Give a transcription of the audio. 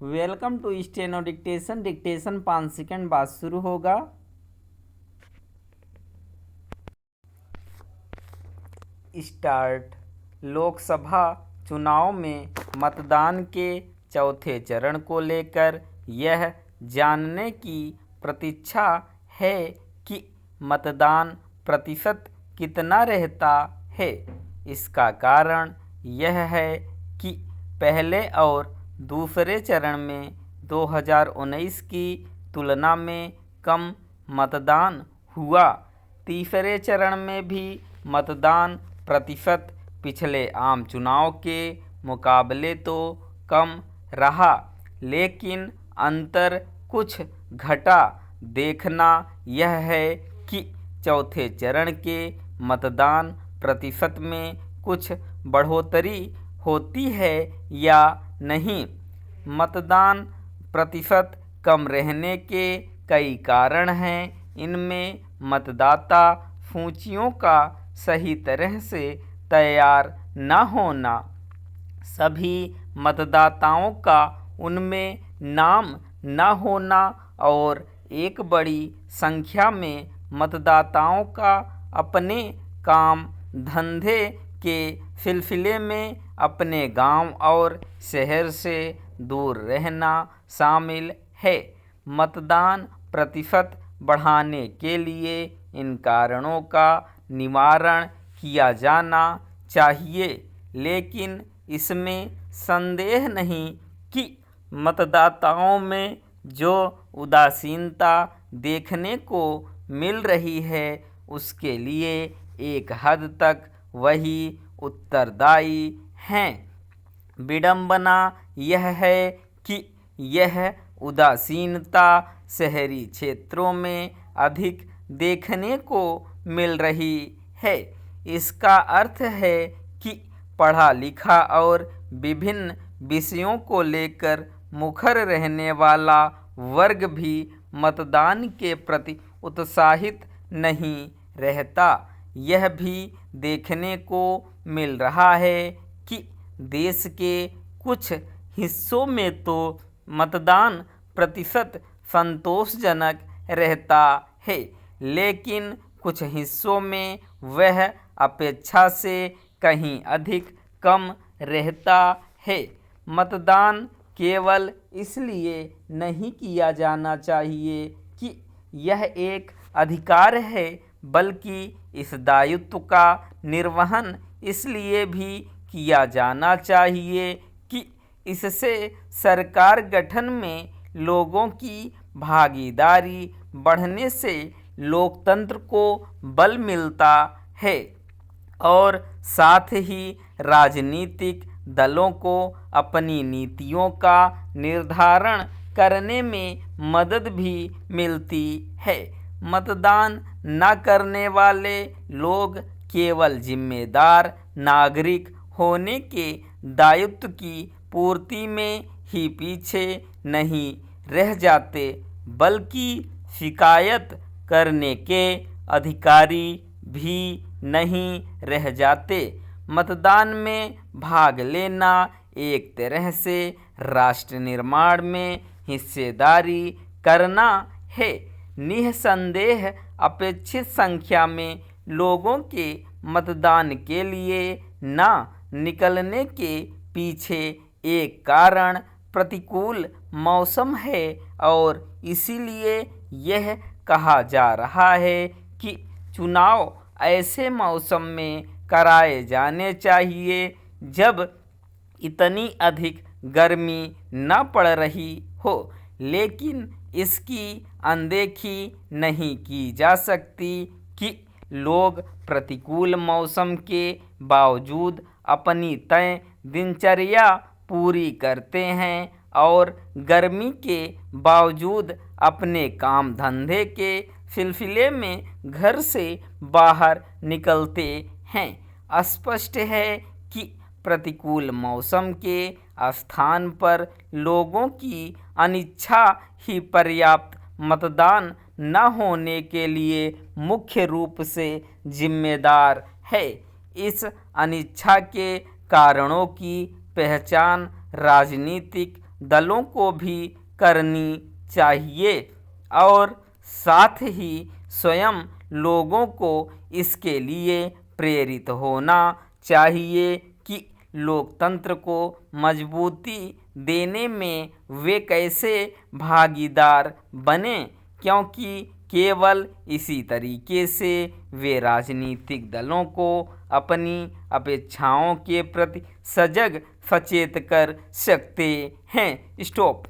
Welcome to steno dictation. Dictation 5 second बाद शुरू होगा। स्टार्ट। लोकसभा चुनाव में मतदान के चौथे चरण को लेकर यह जानने की प्रतीक्षा है कि मतदान प्रतिशत कितना रहता है। इसका कारण यह है कि पहले और दूसरे चरण में 2019 की तुलना में कम मतदान हुआ। तीसरे चरण में भी मतदान प्रतिशत पिछले आम चुनाव के मुकाबले तो कम रहा, लेकिन अंतर कुछ घटा। देखना यह है कि चौथे चरण के मतदान प्रतिशत में कुछ बढ़ोतरी होती है या नहीं। मतदान प्रतिशत कम रहने के कई कारण हैं। इनमें मतदाता सूचियों का सही तरह से तैयार न होना, सभी मतदाताओं का उनमें नाम न होना और एक बड़ी संख्या में मतदाताओं का अपने काम धंधे के सिलसिले में अपने गांव और शहर से दूर रहना शामिल है। मतदान प्रतिशत बढ़ाने के लिए इन कारणों का निवारण किया जाना चाहिए, लेकिन इसमें संदेह नहीं कि मतदाताओं में जो उदासीनता देखने को मिल रही है उसके लिए एक हद तक वही उत्तरदायी हैं। विडंबना यह है कि यह उदासीनता शहरी क्षेत्रों में अधिक देखने को मिल रही है। इसका अर्थ है कि पढ़ा लिखा और विभिन्न विषयों को लेकर मुखर रहने वाला वर्ग भी मतदान के प्रति उत्साहित नहीं रहता। यह भी देखने को मिल रहा है कि देश के कुछ हिस्सों में तो मतदान प्रतिशत संतोषजनक रहता है, लेकिन कुछ हिस्सों में वह अपेक्षा से कहीं अधिक कम रहता है। मतदान केवल इसलिए नहीं किया जाना चाहिए कि यह एक अधिकार है, बल्कि इस दायित्व का निर्वहन इसलिए भी किया जाना चाहिए कि इससे सरकार गठन में लोगों की भागीदारी बढ़ने से लोकतंत्र को बल मिलता है और साथ ही राजनीतिक दलों को अपनी नीतियों का निर्धारण करने में मदद भी मिलती है। मतदान न करने वाले लोग केवल जिम्मेदार नागरिक होने के दायित्व की पूर्ति में ही पीछे नहीं रह जाते, बल्कि शिकायत करने के अधिकारी भी नहीं रह जाते। मतदान में भाग लेना एक तरह से राष्ट्र निर्माण में हिस्सेदारी करना है। निःसंदेह अपेक्षित संख्या में लोगों के मतदान के लिए न निकलने के पीछे एक कारण प्रतिकूल मौसम है और इसीलिए यह कहा जा रहा है कि चुनाव ऐसे मौसम में कराए जाने चाहिए जब इतनी अधिक गर्मी न पड़ रही हो, लेकिन इसकी अनदेखी नहीं की जा सकती कि लोग प्रतिकूल मौसम के बावजूद अपनी तय दिनचर्या पूरी करते हैं और गर्मी के बावजूद अपने काम धंधे के सिलसिले में घर से बाहर निकलते हैं। स्पष्ट है कि प्रतिकूल मौसम के स्थान पर लोगों की अनिच्छा ही पर्याप्त मतदान न होने के लिए मुख्य रूप से जिम्मेदार है। इस अनिच्छा के कारणों की पहचान राजनीतिक दलों को भी करनी चाहिए और साथ ही स्वयं लोगों को इसके लिए प्रेरित होना चाहिए कि लोकतंत्र को मजबूती देने में वे कैसे भागीदार बने, क्योंकि केवल इसी तरीके से वे राजनीतिक दलों को अपनी अपेक्षाओं के प्रति सजग सचेत कर सकते हैं। स्टॉप।